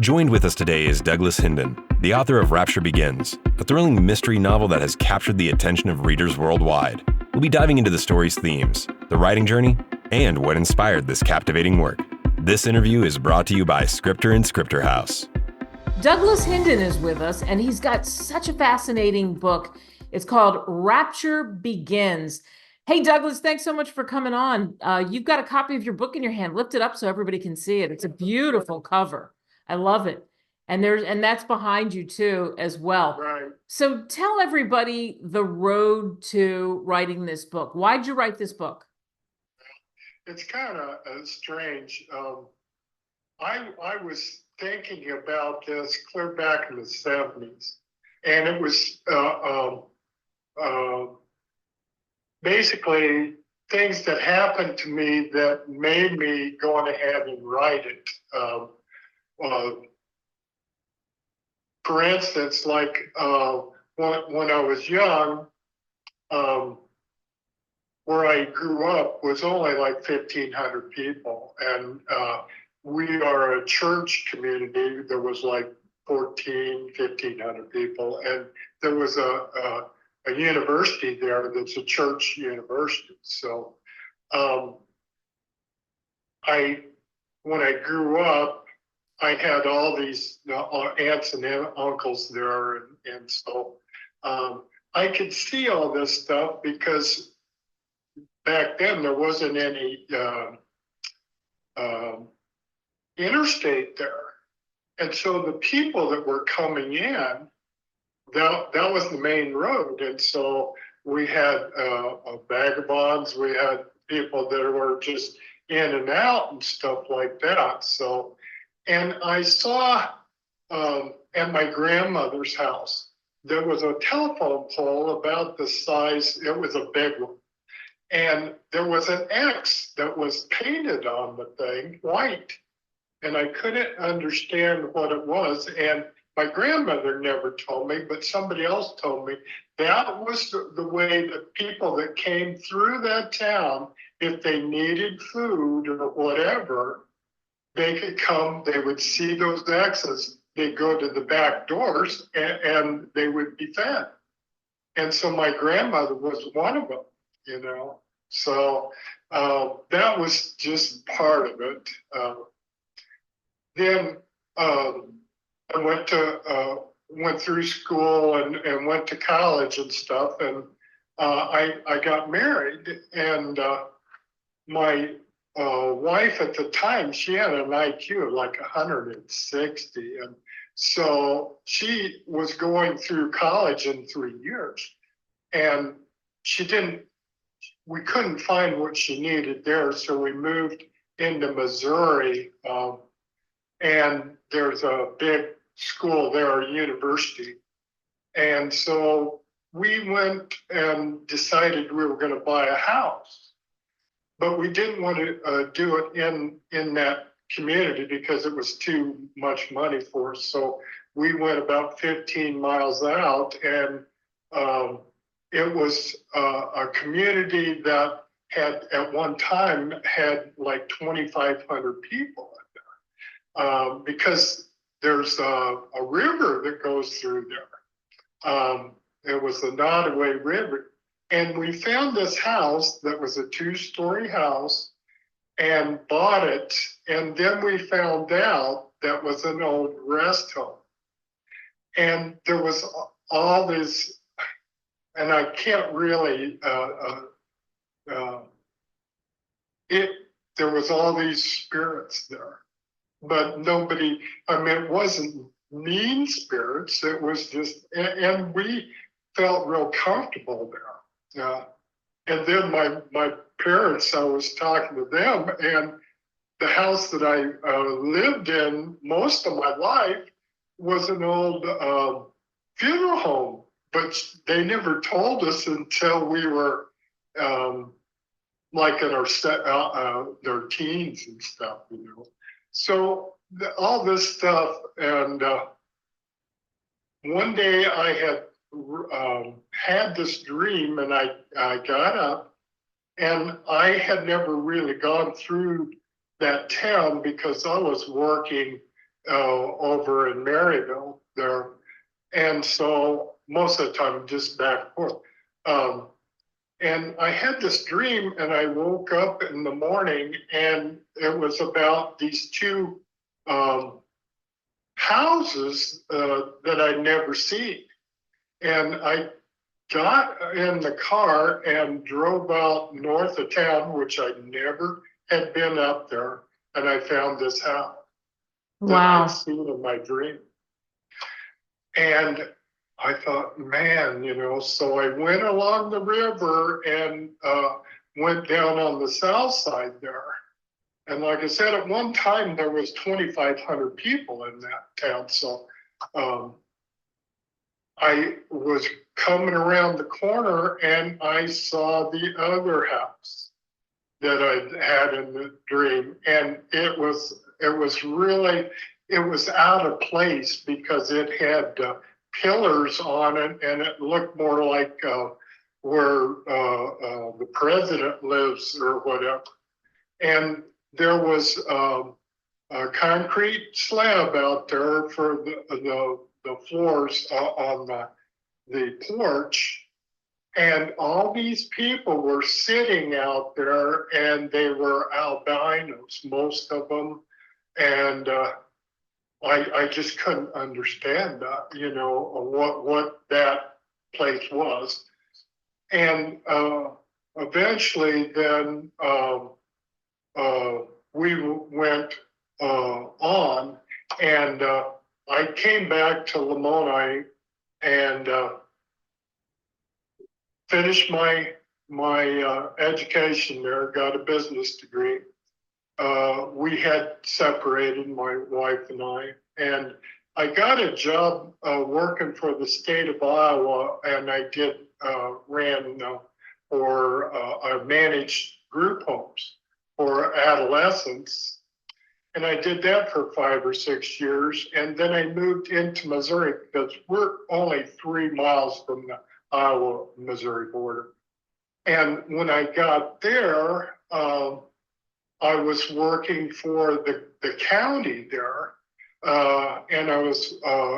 Joined with us today is Douglas Hynden, the author of Rapture Begins, a thrilling mystery novel that has captured the attention of readers worldwide. We'll be diving into the story's themes, the writing journey, and what inspired this captivating work. This interview is brought to you by Scripter and Scripter House. Douglas Hynden is with us, and he's got such a fascinating book. It's called Rapture Begins. Hey, Douglas, thanks so much for coming on. You've got a copy of your book in your hand. Lift it up so everybody can see it. It's a beautiful cover. I love it. And that's behind you too, as well. Right. So tell everybody the road to writing this book. Why'd you write this book? It's kind of strange. I was thinking about this clear back in the 70s, and it was basically things that happened to me that made me go on ahead and write it. For instance, like when I was young, where I grew up was only like 1,500 people, and we are a church community. There was like 1,500 people, and there was a university there that's a church university. So when I grew up, I had all these aunts and uncles there, and so I could see all this stuff because back then there wasn't any interstate there. And so the people that were coming in, that was the main road. And so we had vagabonds, we had people that were just in and out and stuff like that. So, and I saw at my grandmother's house, there was a telephone pole about the size, it was a big one. And there was an X that was painted on the thing, white. And I couldn't understand what it was. And my grandmother never told me, but somebody else told me that was the way that people that came through that town, if they needed food or whatever, they could come, they would see those X's, they'd go to the back doors and they would be fed. And so my grandmother was one of them, you know. So that was just part of it. Then I went through school and went to college and stuff, and I got married, and my wife at the time, she had an IQ of like 160, and so she was going through college in 3 years, and we couldn't find what she needed there, so we moved into Missouri, and there's a big school there, a university. And so we went and decided we were going to buy a house. But we didn't want to do it in that community because it was too much money for us. So we went about 15 miles out, and it was a community that had at one time had like 2,500 people. Because there's a river that goes through there. It was the Nottoway River. And we found this house that was a 2-story house and bought it. And then we found out that was an old rest home. And there was all this, and I can't really, there was all these spirits there. But nobody, I mean, it wasn't mean spirits. It was just, and we felt real comfortable there. And then my parents, I was talking to them, and the house that I lived in most of my life was an old funeral home, but they never told us until we were like in their teens and stuff, you know. So all this stuff, and one day I had this dream, and I got up, and I had never really gone through that town because I was working over in Maryville there. And so most of the time, just back and forth. And I had this dream, and I woke up in the morning, and it was about these two houses that I'd never seen. And I got in the car and drove out north of town, which I never had been up there, and I found this house that I'd seen in my dream. And I thought, man, so I went along the river and went down on the south side there. And like I said, at one time there was 2,500 people in that town. So I was coming around the corner and I saw the other house that I'd had in the dream. And it was out of place because it had pillars on it, and it looked more like where the president lives or whatever. And there was a concrete slab out there for the floors on the porch. And all these people were sitting out there, and they were albinos, most of them. And I just couldn't understand that, what that place was. And eventually then we went on, and I came back to Lamoni and finished my education there, got a business degree. We had separated, my wife and I got a job working for the state of Iowa, and I ran or I managed group homes for adolescents. And I did that for 5 or 6 years. And then I moved into Missouri because we're only 3 miles from the Iowa-Missouri border. And when I got there, I was working for the county there, and I was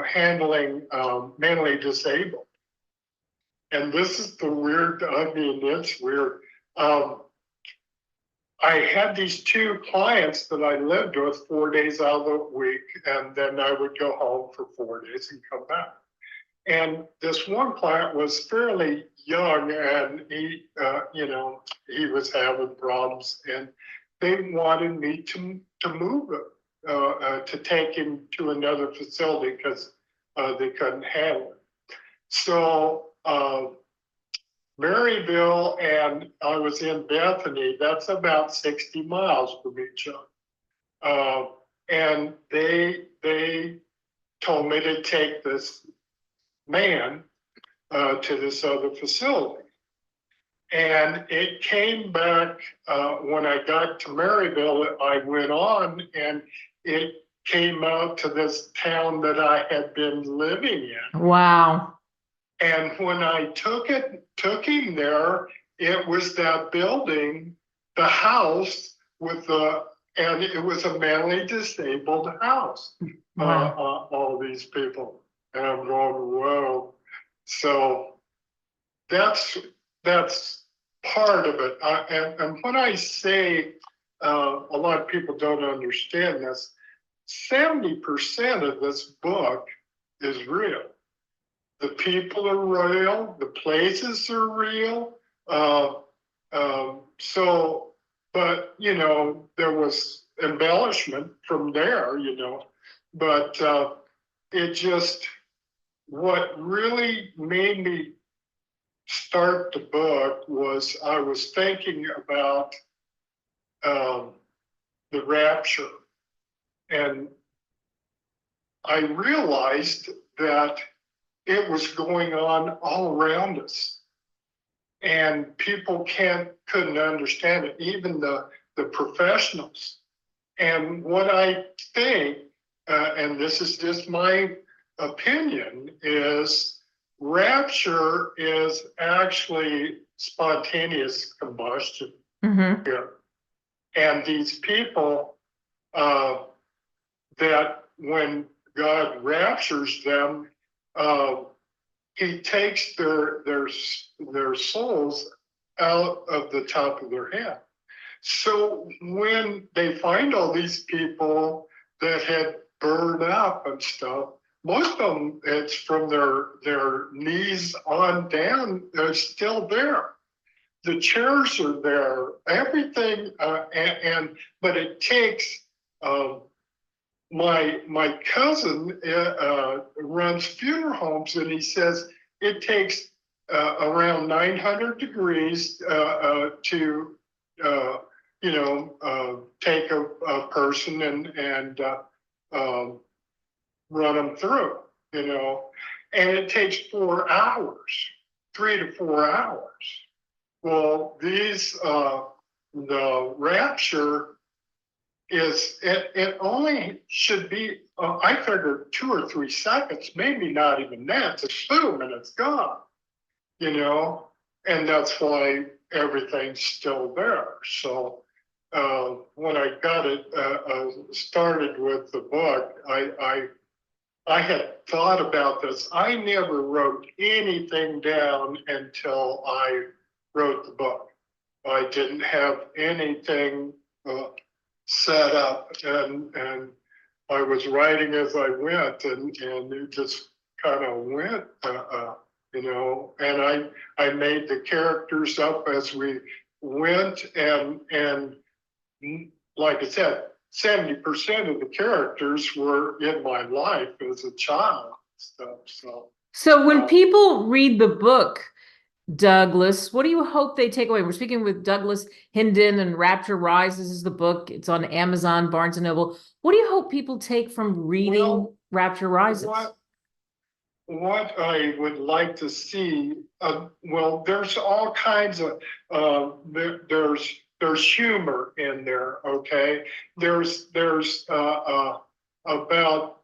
handling mentally disabled. And this is the weird, it's weird. I had these 2 clients that I lived with 4 days out of the week, and then I would go home for 4 days and come back. And this one client was fairly young, and he was having problems, and they wanted me to move him, to take him to another facility because they couldn't handle it. So Maryville, and I was in Bethany, that's about 60 miles from each other. And they told me to take this man to this other facility. And it came back when I got to Maryville, I went on, and it came out to this town that I had been living in. Wow. And when I took him there, it was that building, the house and it was a mentally disabled house. Wow. All these people. And I'm going, whoa. So that's part of it. And when I say a lot of people don't understand this, 70% of this book is real. The people are real. The places are real. But there was embellishment from there. But it just, what really made me start the book was I was thinking about the rapture, and I realized that it was going on all around us, and people couldn't understand it, even the professionals. And what I think, and this is just my opinion, is rapture is actually spontaneous combustion here. And these people that when God raptures them, he takes their souls out of the top of their head. So when they find all these people that had burned up and stuff, most of them, it's from their knees on down, they're still there. The chairs are there, everything, but it takes, my cousin runs funeral homes, and he says it takes around 900 degrees to take a person and run them through, and it takes 4 hours, 3 to 4 hours. Well, the rapture it only should be, I figured 2 or 3 seconds, maybe not even that. It's boom and it's gone, and that's why everything's still there. So when I got it started with the book, I had thought about this. I never wrote anything down until I wrote the book. I didn't have anything set up, and I was writing as I went, and it just kind of went, and I made the characters up as we went, and like I said, 70% of the characters were in my life as a child and stuff. So when people read the book, Douglas, what do you hope they take away? We're speaking with Douglas Hynden, and Rapture Rises is the book. It's on Amazon, Barnes & Noble. What do you hope people take from reading Rapture Rises? What I would like to see, there's all kinds of, there's humor in there, okay? There's about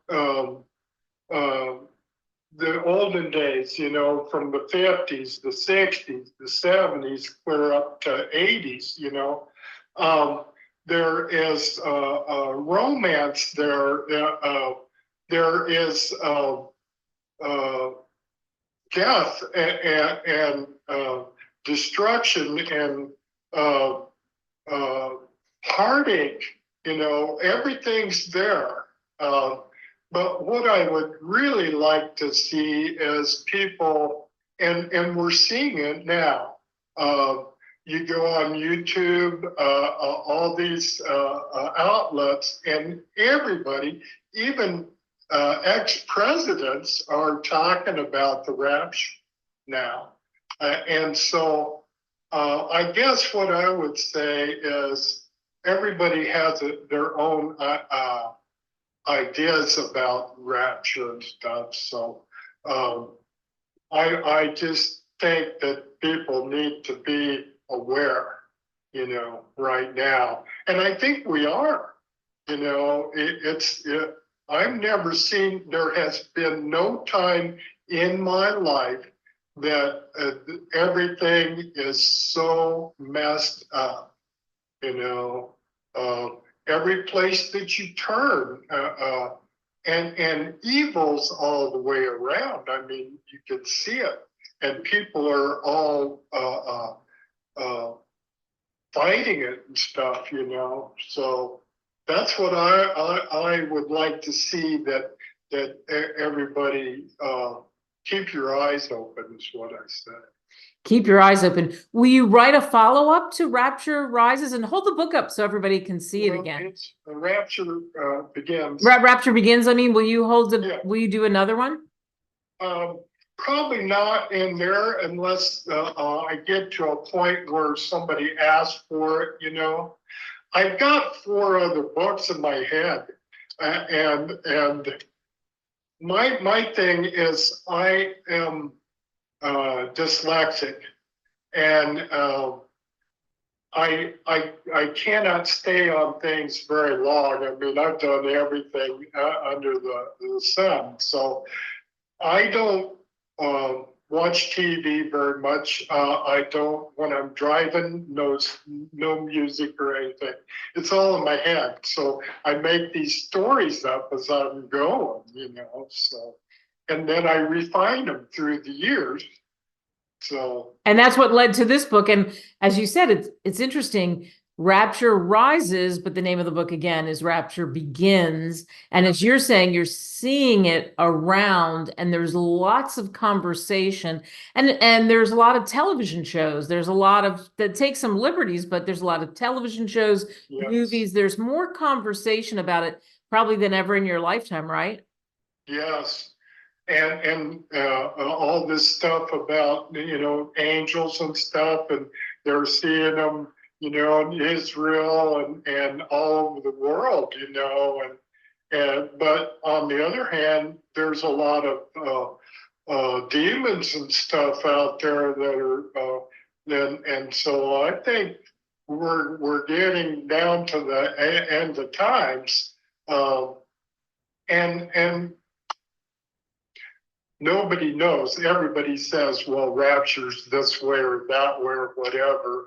the olden days, from the 50s, the 60s, the 70s, clear up to 80s, there is romance there. There is death and destruction and heartache, everything's there. But what I would really like to see is people, and we're seeing it now. You go on YouTube, all these outlets, and everybody, even ex-presidents, are talking about the rapture now. And so I guess what I would say is everybody has their own ideas about rapture and stuff. So I just think that people need to be aware, right now. And I think we are, I've never seen, there has been no time in my life that everything is so messed up, every place that you turn, and evil's all the way around. I mean, you can see it, and people are all fighting it and stuff, So that's what I would like to see, that everybody keep your eyes open, is what I said. Keep your eyes open. Will you write a follow-up to Rapture Rises, and hold the book up so everybody can see it again? It's Rapture Begins. Rapture Begins. I mean, will you hold it? Yeah. Will you do another one? Probably not in there unless I get to a point where somebody asks for it. I've got 4 other books in my head, and my thing is I am dyslexic, and I cannot stay on things very long. I mean, I've done everything under the sun, so I don't watch TV very much. I don't, when I'm driving, no music or anything. It's all in my head. So I make these stories up as I'm going, so, and then I refine them through the years. So, and that's what led to this book. And as you said, it's interesting. Rapture rises, but the name of the book again is Rapture Begins. And as you're saying, you're seeing it around, and there's lots of conversation, and there's a lot of television shows. There's a lot of that take some liberties, but there's a lot of television shows, yes. movies. There's more conversation about it probably than ever in your lifetime, right? Yes. And all this stuff about, angels and stuff, and they're seeing them, in Israel and all over the world, but on the other hand, there's a lot of demons and stuff out there that are, and so I think we're getting down to the end of times, and nobody knows. Everybody says, well, rapture's this way or that way or whatever.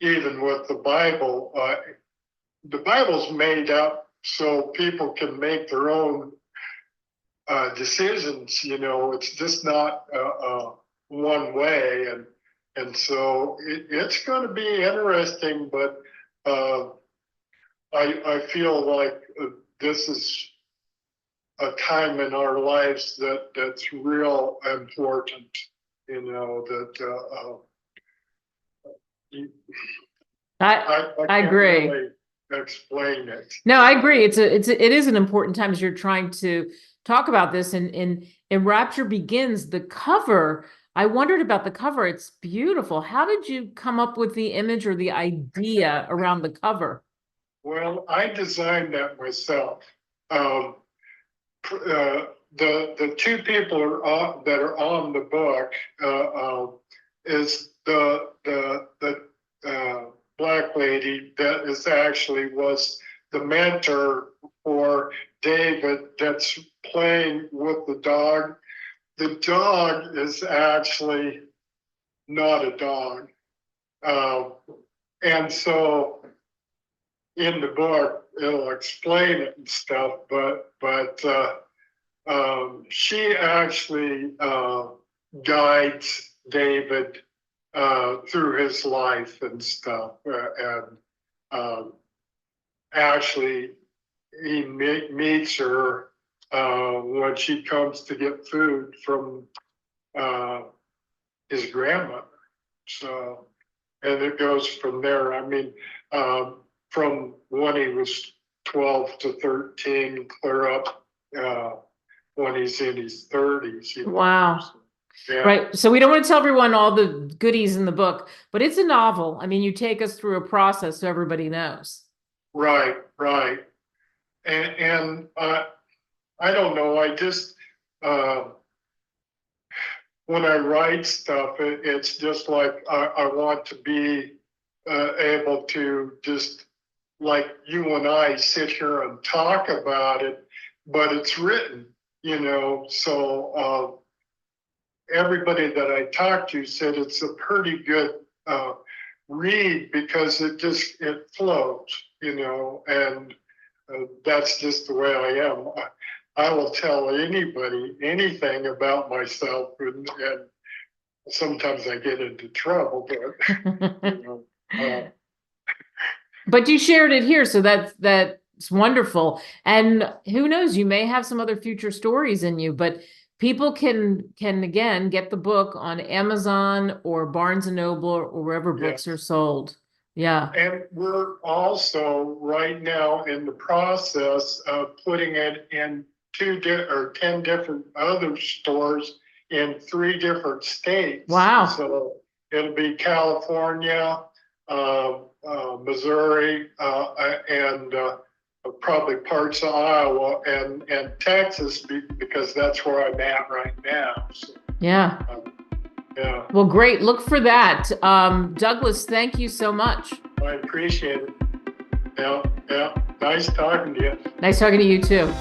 Even with the Bible's made up so people can make their own decisions. It's just not one way, and so it's going to be interesting. But I feel like this is a time in our lives that's real important. I I can't agree. really explain it. No, I agree. It is an important time as you're trying to talk about this. And in Rapture Begins, the cover, I wondered about the cover. It's beautiful. How did you come up with the image or the idea around the cover? Well, I designed that myself. The two people that are on the book is the black lady that was the mentor for David, that's playing with the dog. The dog is actually not a dog, and so in the book it'll explain it and stuff, but she actually guides David through his life and stuff, and actually he meets her when she comes to get food from his grandmother. So, and it goes from there. I mean, from when he was 12 to 13, clear up when he's in his 30s. Wow. Yeah. Right. So we don't want to tell everyone all the goodies in the book, but it's a novel. I mean, you take us through a process so everybody knows. Right. And I don't know. I just, when I write stuff, it's just like I want to be able to just, like you and I, sit here and talk about it, but it's written, so everybody that I talked to said it's a pretty good read because it flows, and that's just the way I am. I will tell anybody anything about myself, and sometimes I get into trouble, but but you shared it here, so that's wonderful. And who knows, you may have some other future stories in you, but people can again get the book on Amazon or Barnes and Noble or wherever books are sold. Yeah. And we're also right now in the process of putting it in 10 different other stores in 3 different states. Wow. So it'll be California, Missouri, and probably parts of Iowa and Texas, because that's where I'm at right now. So, yeah. Yeah. Well, great. Look for that. Douglas, thank you so much. I appreciate it. Yeah. Nice talking to you. Nice talking to you too.